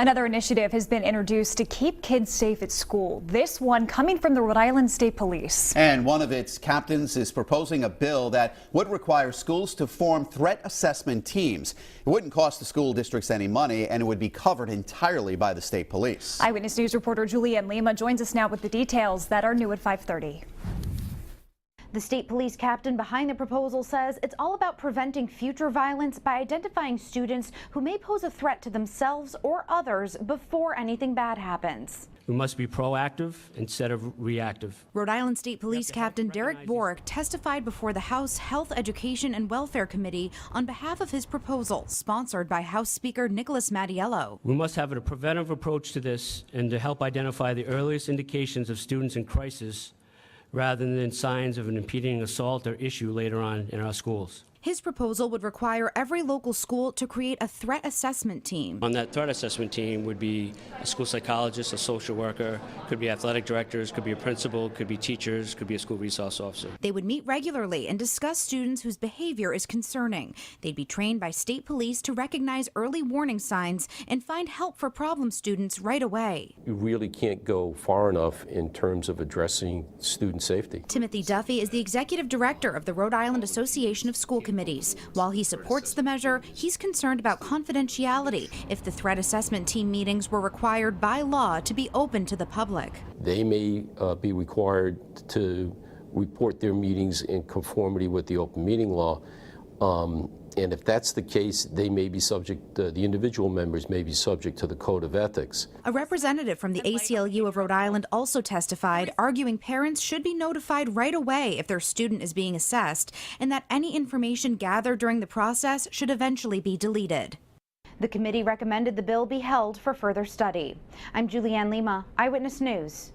Another initiative has been introduced to keep kids safe at school. This one coming from the Rhode Island State Police. And one of its captains is proposing a bill that would require schools to form threat assessment teams. It wouldn't cost the school districts any money, and it would be covered entirely by the state police. Eyewitness News reporter Julianne Lima joins us now with the details that are new at 5:30. The state police captain behind the proposal says it's all about preventing future violence by identifying students who may pose a threat to themselves or others before anything bad happens. We must be proactive instead of reactive. Rhode Island State Police Captain Derek Borick testified before the House Health, Education and Welfare Committee on behalf of his proposal, sponsored by House Speaker Nicholas Mattiello. We must have a preventive approach to this and to help identify the earliest indications of students in crisis rather than signs of an impending assault or issue later on in our schools. His proposal would require every local school to create a threat assessment team. On that threat assessment team would be a school psychologist, a social worker, could be athletic directors, could be a principal, could be teachers, could be a school resource officer. They would meet regularly and discuss students whose behavior is concerning. They'd be trained by state police to recognize early warning signs and find help for problem students right away. You really can't go far enough in terms of addressing student safety. Timothy Duffy is the executive director of the Rhode Island Association of School Committees. While he supports the measure, he's concerned about confidentiality if the threat assessment team meetings were required by law to be open to the public. They may be required to report their meetings in conformity with the open meeting law. And if that's the case, they may be subject, the individual members may be subject to the code of ethics. A representative from the ACLU of Rhode Island also testified, arguing parents should be notified right away if their student is being assessed, and that any information gathered during the process should eventually be deleted. The committee recommended the bill be held for further study. I'm Julianne Lima, Eyewitness News.